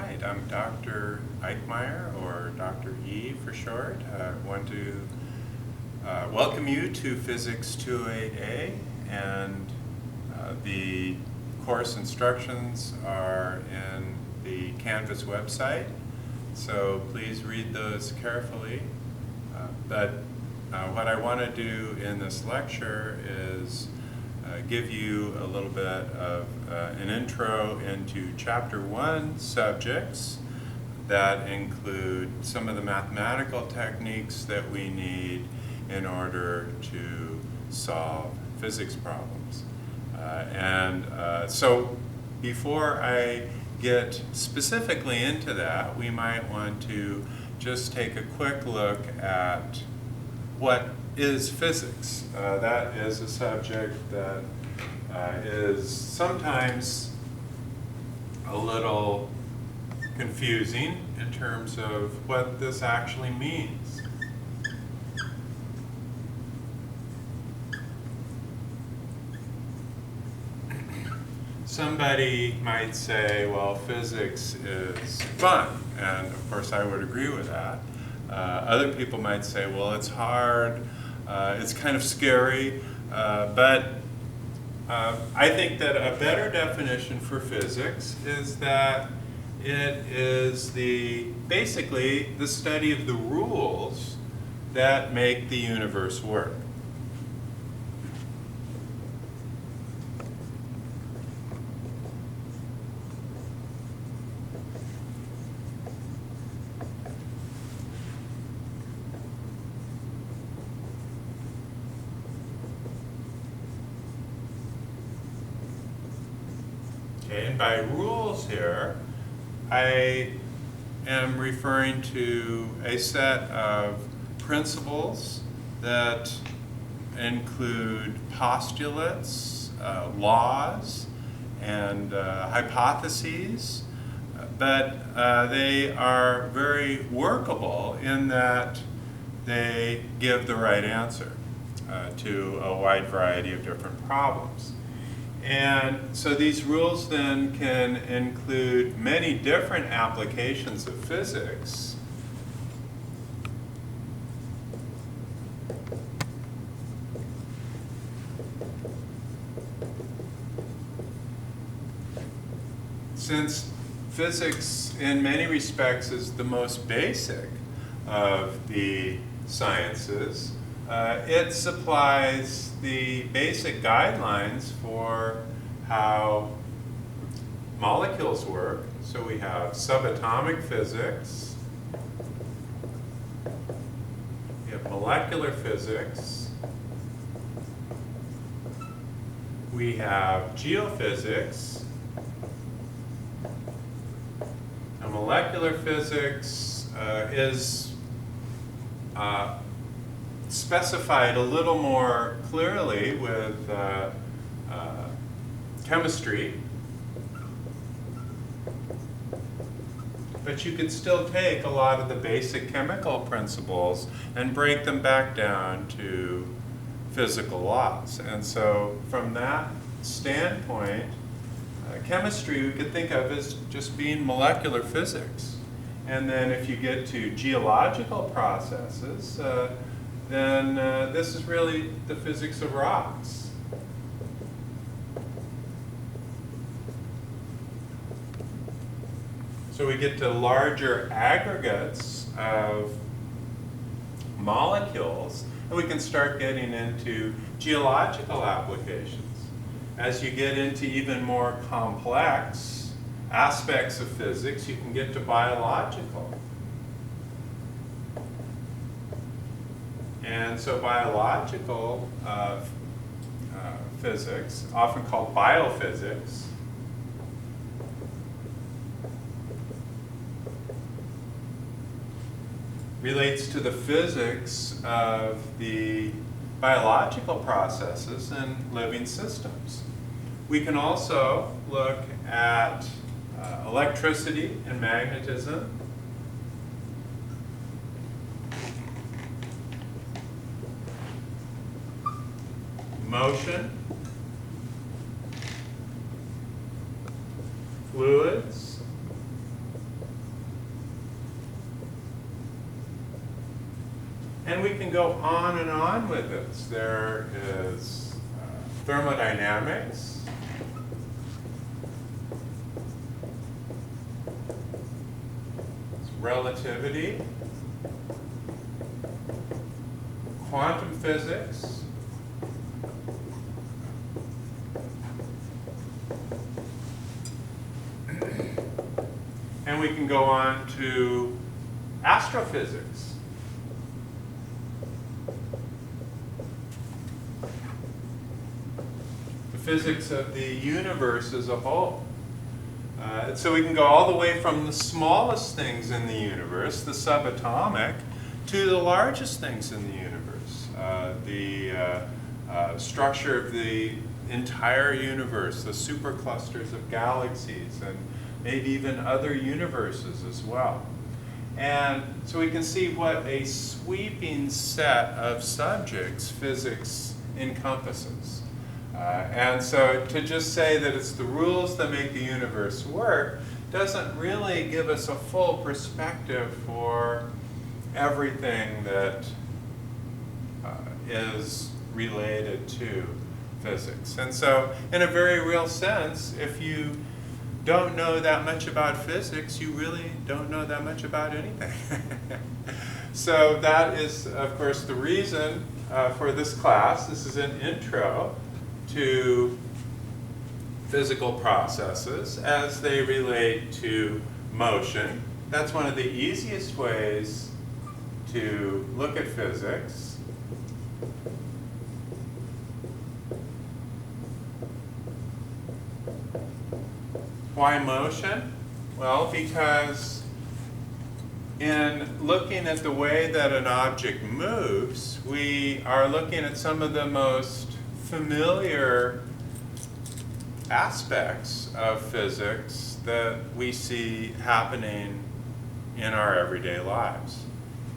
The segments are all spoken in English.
right, I'm Dr. Eichmeyer, or Dr. E for short. I want to welcome you to Physics 208A, and the course instructions are in the Canvas website, so please read those carefully. But what I want to do in this lecture is give you a little bit of an intro into Chapter 1 subjects that include some of the mathematical techniques that we need in order to solve physics problems. So before I get specifically into that, we might want to just take a quick look at what is physics. That is a subject that is sometimes a little confusing in terms of what this actually means. Somebody might say, well, physics is fun, and of course I would agree with that. Other people might say, well, it's hard, it's kind of scary, but I think that a better definition for physics is that it is basically the study of the rules that make the universe work. And by rules here, I am referring to a set of principles that include postulates, laws, and hypotheses, but they are very workable in that they give the right answer to a wide variety of different problems. And so these rules then can include many different applications of physics. Since physics in many respects is the most basic of the sciences, it supplies the basic guidelines for how molecules work. So we have subatomic physics, we have molecular physics, we have geophysics, and molecular physics is specified a little more clearly with chemistry, but you could still take a lot of the basic chemical principles and break them back down to physical laws. And so from that standpoint, chemistry we could think of as just being molecular physics. And then if you get to geological processes, then this is really the physics of rocks. So we get to larger aggregates of molecules, and we can start getting into geological applications. As you get into even more complex aspects of physics, you can get to biological. And so biological physics, often called biophysics, relates to the physics of the biological processes in living systems. We can also look at electricity and magnetism, motion, fluids, And we can go on and on with this. There is thermodynamics, relativity, quantum physics, and we can go on to astrophysics. The physics of the universe as a whole. So we can go all the way from the smallest things in the universe, the subatomic, to the largest things in the universe. The structure of the entire universe, the superclusters of galaxies, and maybe even other universes as well. And so we can see what a sweeping set of subjects physics encompasses. And so to just say that it's the rules that make the universe work doesn't really give us a full perspective for everything that is related to physics. And so in a very real sense, if you don't know that much about physics, you really don't know that much about anything. So that is, of course, the reason for this class. This is an intro to physical processes as they relate to motion. That's one of the easiest ways to look at physics. Why motion? Well, because in looking at the way that an object moves, we are looking at some of the most familiar aspects of physics that we see happening in our everyday lives.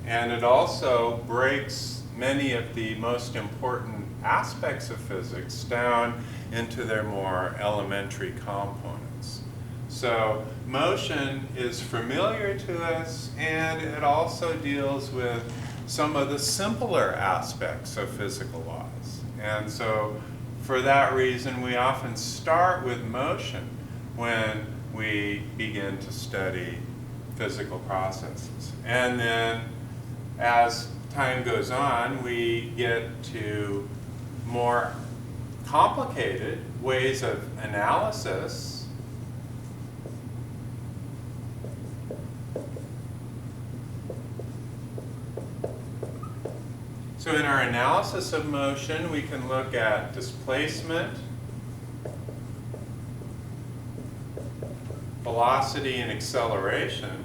And it also breaks many of the most important aspects of physics down into their more elementary components. So motion is familiar to us, and it also deals with some of the simpler aspects of physical laws. And so for that reason, we often start with motion when we begin to study physical processes. And then as time goes on, we get to more complicated ways of analysis. So in our analysis of motion, we can look at displacement, velocity and acceleration,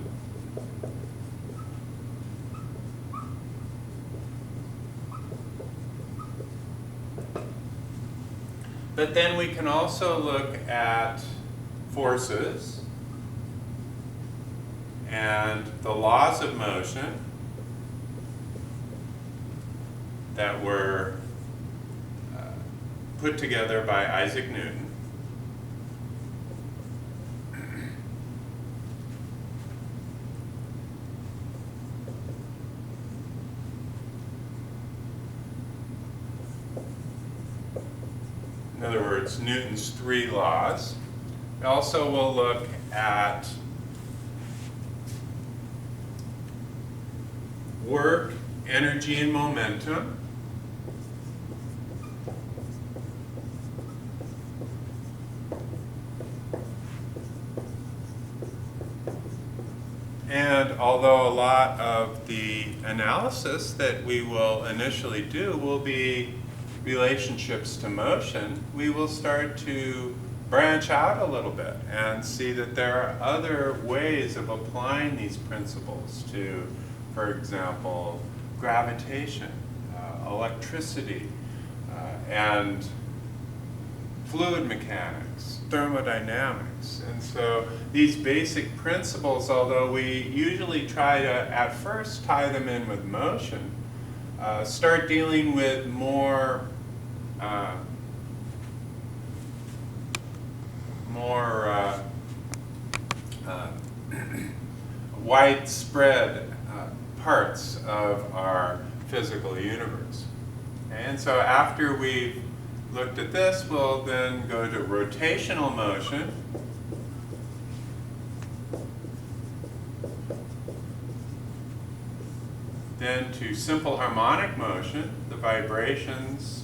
but then we can also look at forces and the laws of motion that were put together by Isaac Newton. In other words, Newton's three laws. We also will look at work, energy, and momentum. And although a lot of the analysis that we will initially do will be relationships to motion, we will start to branch out a little bit and see that there are other ways of applying these principles to, for example, gravitation, electricity, and fluid mechanics, thermodynamics. And so these basic principles, although we usually try to at first tie them in with motion, start dealing with more widespread parts of our physical universe. And so after we've looked at this, we'll then go to rotational motion. Then to simple harmonic motion, the vibrations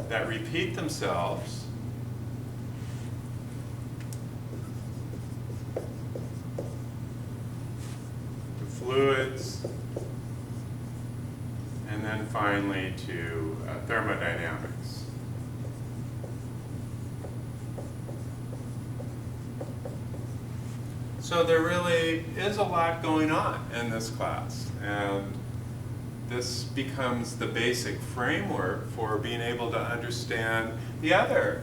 that repeat themselves. To fluids. And then finally to thermodynamics. So there really is a lot going on in this class, and this becomes the basic framework for being able to understand the other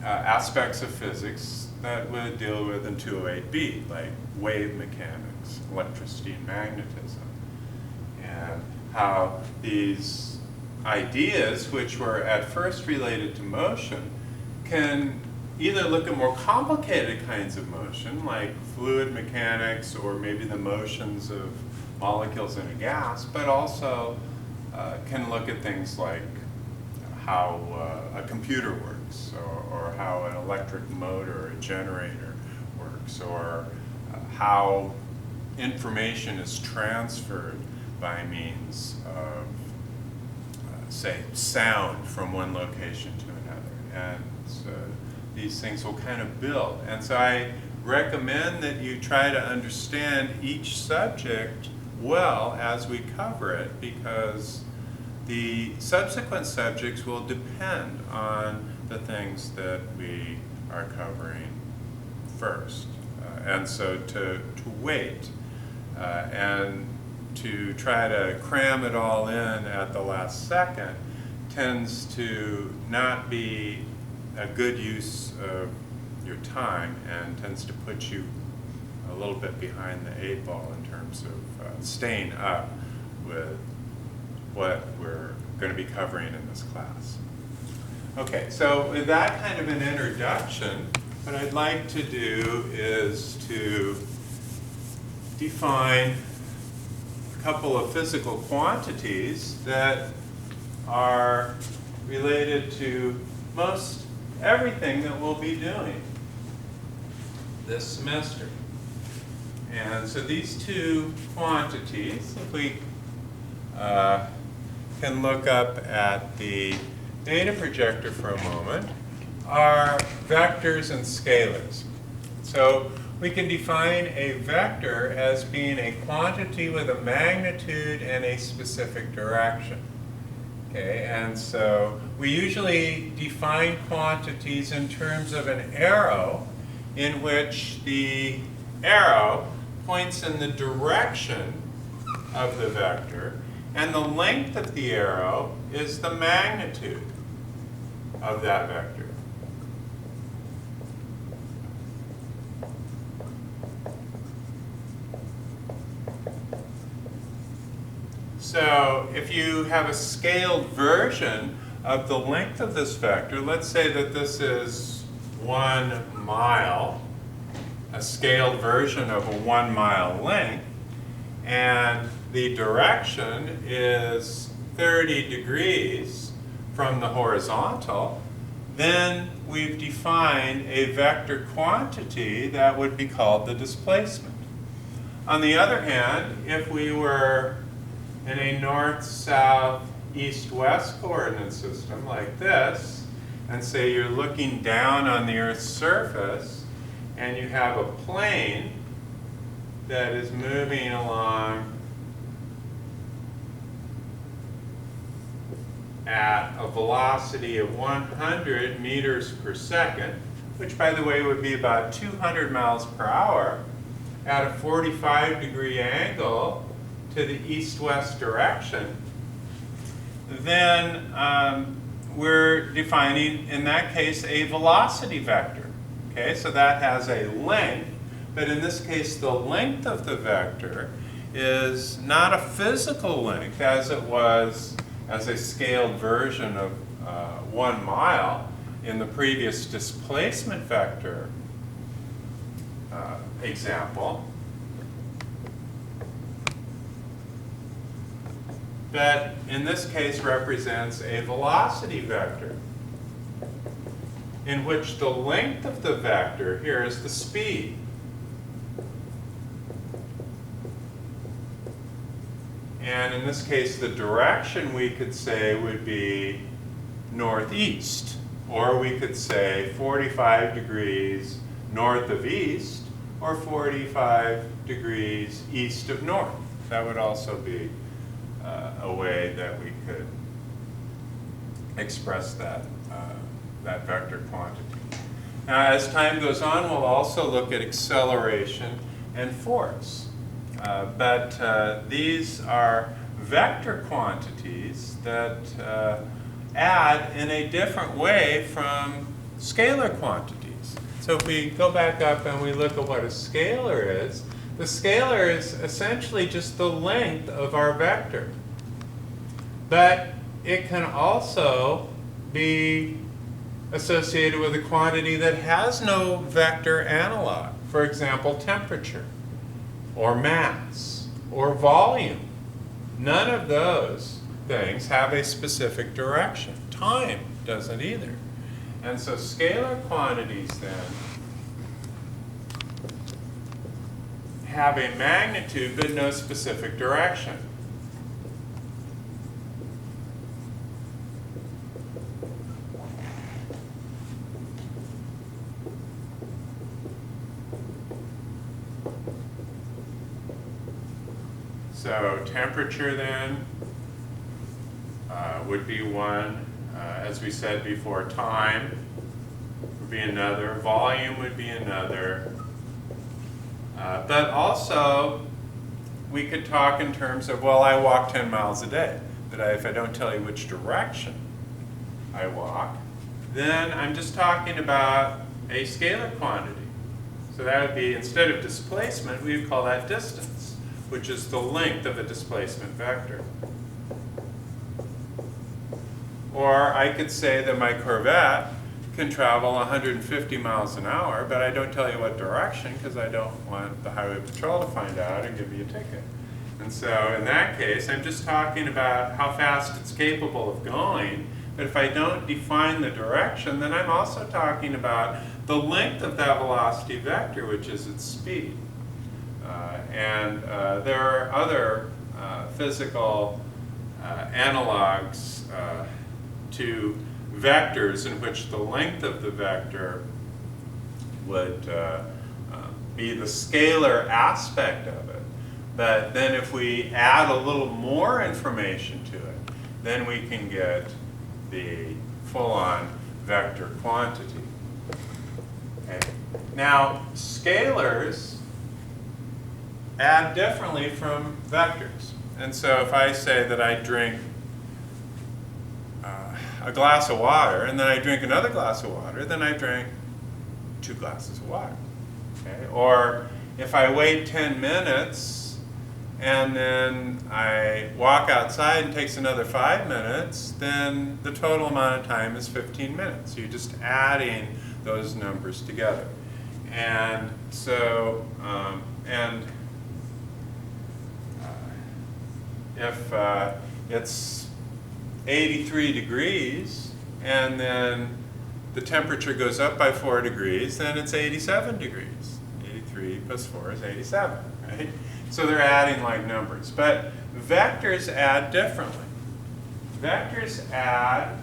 aspects of physics that would deal with in 208B, like wave mechanics, electricity and magnetism, and how these ideas, which were at first related to motion, can either look at more complicated kinds of motion, like fluid mechanics or maybe the motions of molecules in a gas, but also can look at things like how a computer works, or how an electric motor or a generator works, or how information is transferred by means of, say, sound from one location to another. And so these things will kind of build. And so I recommend that you try to understand each subject well as we cover it, because the subsequent subjects will depend on the things that we are covering first. And so to wait and to try to cram it all in at the last second tends to not be a good use of your time, and tends to put you a little bit behind the 8 ball in terms of staying up with what we're going to be covering in this class. Okay, so with that kind of an introduction, what I'd like to do is to define a couple of physical quantities that are related to most everything that we'll be doing this semester. And so these two quantities, if we can look up at the data projector for a moment, are vectors and scalars. So we can define a vector as being a quantity with a magnitude and a specific direction. Okay, and so we usually define quantities in terms of an arrow, in which the arrow points in the direction of the vector, and the length of the arrow is the magnitude of that vector. So if you have a scaled version of the length of this vector, let's say that this is 1 mile, a scaled version of a 1 mile length, and the direction is 30 degrees from the horizontal, then we've defined a vector quantity that would be called the displacement. On the other hand, if we were in a north, south, east, west coordinate system like this, and say you're looking down on the Earth's surface, and you have a plane that is moving along at a velocity of 100 meters per second, which, by the way, would be about 200 miles per hour, at a 45-degree angle to the east-west direction, then we're defining, in that case, a velocity vector. Okay, so that has a length, but in this case, the length of the vector is not a physical length as it was as a scaled version of 1 mile in the previous displacement vector example. that in this case represents a velocity vector, in which the length of the vector here is the speed. And in this case, the direction we could say would be northeast, or we could say 45 degrees north of east, or 45 degrees east of north. That would also be a way that we could express that, that vector quantity. Now, as time goes on, we'll also look at acceleration and force. But these are vector quantities that add in a different way from scalar quantities. So if we go back up and we look at what a scalar is, the scalar is essentially just the length of our vector. But it can also be associated with a quantity that has no vector analog. For example, temperature, or mass, or volume. None of those things have a specific direction. Time doesn't either. And so scalar quantities then have a magnitude but no specific direction. So temperature then would be one. As we said before, time would be another. Volume would be another. But also, we could talk in terms of, well, I walk 10 miles a day. But if I don't tell you which direction I walk, then I'm just talking about a scalar quantity. So that would be, instead of displacement, we would call that distance, which is the length of a displacement vector. Or I could say that my Corvette can travel 150 miles an hour, but I don't tell you what direction because I don't want the highway patrol to find out and give me a ticket. And so in that case, I'm just talking about how fast it's capable of going. But if I don't define the direction, then I'm also talking about the length of that velocity vector, which is its speed. And there are other physical analogs to vectors in which the length of the vector would be the scalar aspect of it. But then if we add a little more information to it, then we can get the full-on vector quantity. Okay. Now, scalars add differently from vectors. And so if I say that I drink a glass of water, and then I drink another glass of water, then I drank 2 glasses of water. Okay? Or if I wait 10 minutes, and then I walk outside and it takes another 5 minutes, then the total amount of time is 15 minutes. So you're just adding those numbers together. And so, if it's 83 degrees and then the temperature goes up by 4 degrees, then it's 87 degrees. 83 plus 4 is 87, right? So they're adding like numbers. But vectors add differently. Vectors add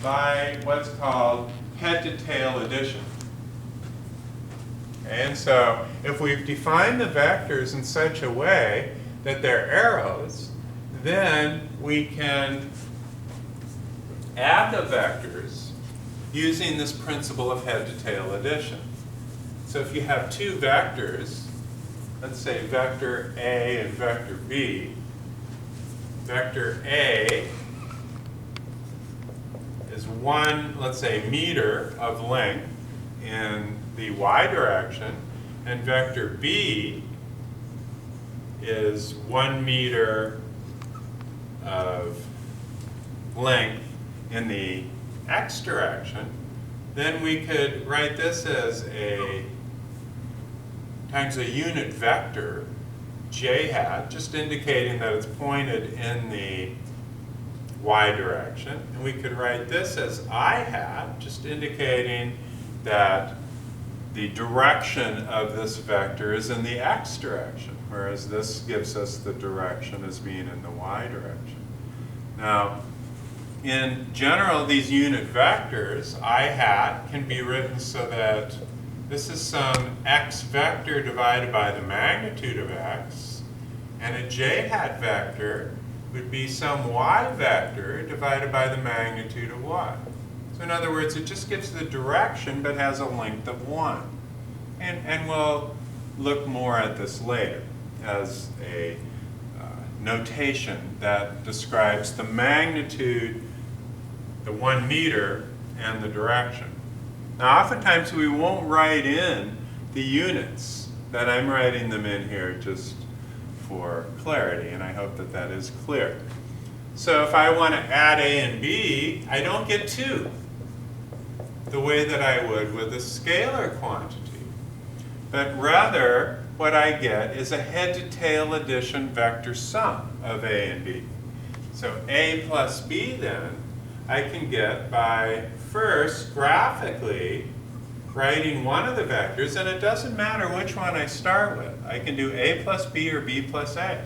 by what's called head-to-tail addition. And so if we've defined the vectors in such a way that they're arrows, then we can add the vectors using this principle of head-to-tail addition. So if you have 2 vectors, let's say vector A and vector B, vector A is 1, let's say, meter of length in the y direction, and vector B is 1 meter of length in the x direction, then we could write this as a times a unit vector j hat, just indicating that it's pointed in the y direction. And we could write this as I hat, just indicating that the direction of this vector is in the x direction, whereas this gives us the direction as being in the y direction. Now, in general, these unit vectors, I hat, can be written so that this is some x vector divided by the magnitude of x, and a j hat vector would be some y vector divided by the magnitude of y. So in other words, it just gives the direction but has a length of 1. And we'll look more at this later as a notation that describes the magnitude, the 1 meter, and the direction. Now oftentimes we won't write in the units, that I'm writing them in here just for clarity, and I hope that that is clear. So if I want to add a and b, I don't get 2 the way that I would with a scalar quantity. But rather, what I get is a head-to-tail addition vector sum of a and b. So a plus b then, I can get by first graphically writing one of the vectors, and it doesn't matter which one I start with. I can do a plus b or b plus a.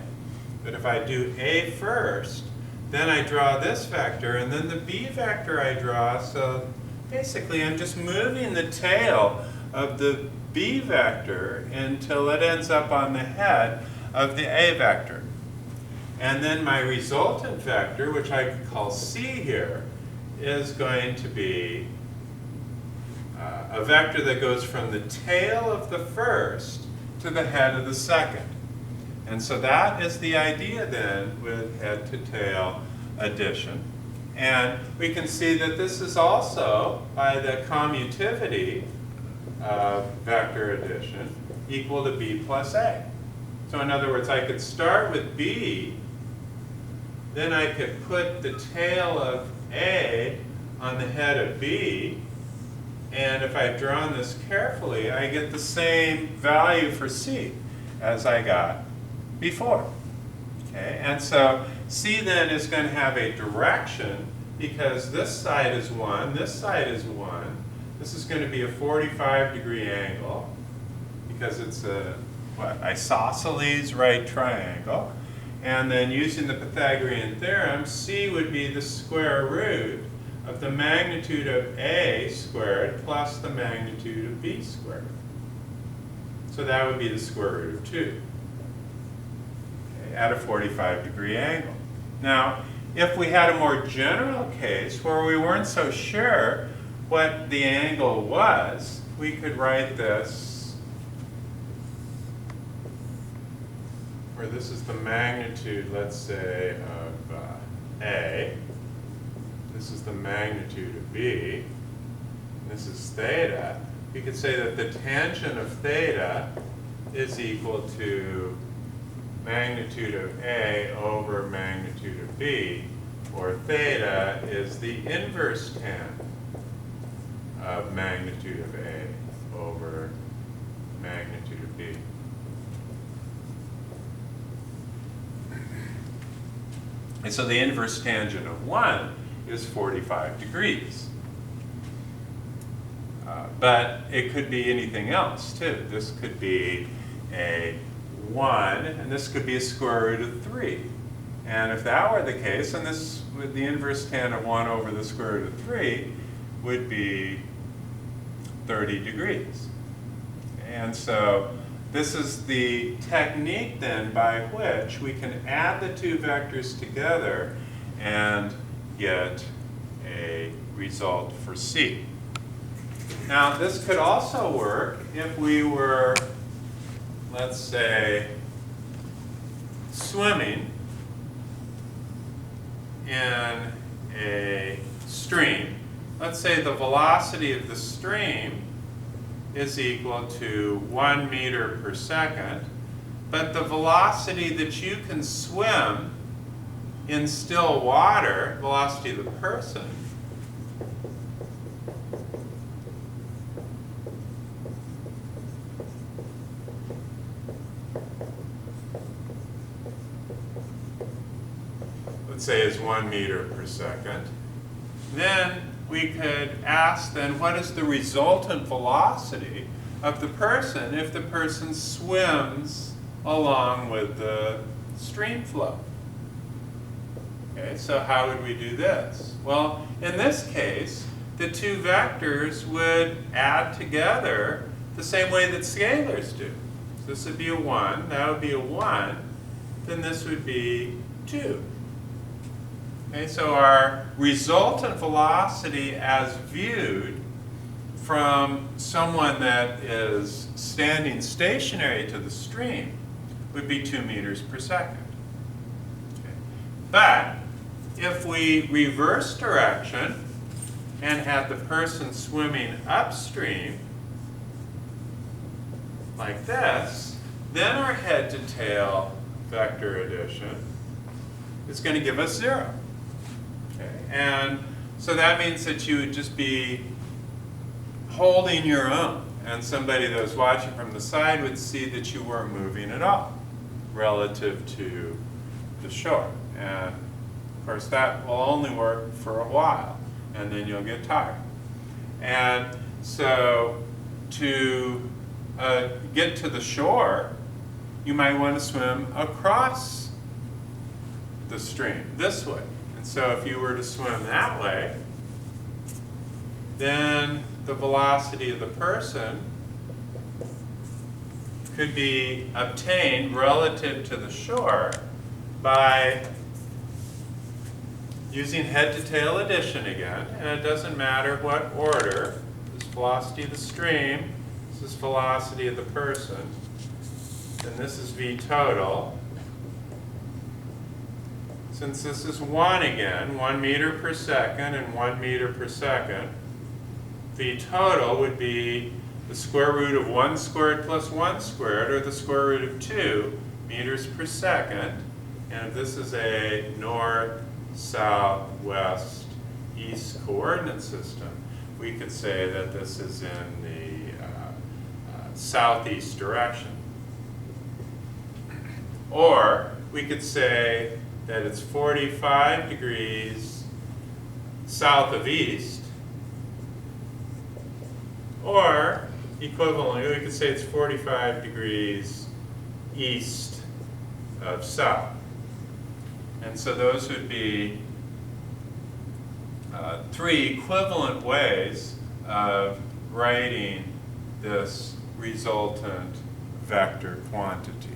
But if I do a first, then I draw this vector, and then the b vector I draw, so basically I'm just moving the tail of the b vector until it ends up on the head of the a vector. And then my resultant vector, which I could call c here, is going to be a vector that goes from the tail of the first to the head of the second. And so that is the idea then with head-to-tail addition. And we can see that this is also, by the commutivity of vector addition, equal to b plus a. So in other words, I could start with b, then I could put the tail of a on the head of b, and if I've drawn this carefully, I get the same value for c as I got before. Okay, and so c then is going to have a direction, because this side is 1, this side is 1. This is going to be a 45-degree angle, because it's a isosceles right triangle. And then using the Pythagorean theorem, c would be the square root of the magnitude of a squared plus the magnitude of b squared. So that would be the square root of 2, okay, at a 45-degree angle. Now, if we had a more general case where we weren't so sure what the angle was, we could write this, where this is the magnitude, let's say, of a. This is the magnitude of b. This is theta. We could say that the tangent of theta is equal to magnitude of a over magnitude of b, or theta is the inverse tan of magnitude of a over magnitude of b. And so the inverse tangent of 1 is 45 degrees. But it could be anything else too. This could be a 1, and this could be a square root of 3. And if that were the case, then this, with the inverse tan of 1 over the square root of 3, would be 30 degrees. And so this is the technique then by which we can add the two vectors together and get a result for c. Now this could also work if we were, let's say, swimming in a stream. Let's say the velocity of the stream is equal to 1 meter per second, but the velocity that you can swim in still water, velocity of the person, let's say, is 1 meter per second. Then we could ask then, what is the resultant velocity of the person if the person swims along with the stream flow? Okay, so how would we do this? Well, in this case, the two vectors would add together the same way that scalars do. So this would be a 1, that would be a 1, then this would be 2. Okay, so our resultant velocity as viewed from someone that is standing stationary to the stream would be 2 meters per second. Okay. But if we reverse direction and had the person swimming upstream like this, then our head to tail vector addition is going to give us 0. Okay. And so that means that you would just be holding your own, and somebody that was watching from the side would see that you weren't moving at all relative to the shore. And of course that will only work for a while, and then you'll get tired. And so to get to the shore, you might want to swim across the stream this way. And so if you were to swim that way, then the velocity of the person could be obtained relative to the shore by using head to tail addition again. And it doesn't matter what order. This velocity of the stream, this is velocity of the person, and this is v total. Since this is 1 again, 1 meter per second and 1 meter per second, v total would be the square root of 1 squared plus 1 squared, or the square root of 2 meters per second. And if this is a north, south, west, east coordinate system, we could say that this is in the southeast direction. Or we could say that it's 45 degrees south of east, or equivalently, we could say it's 45 degrees east of south. And so those would be 3 equivalent ways of writing this resultant vector quantity.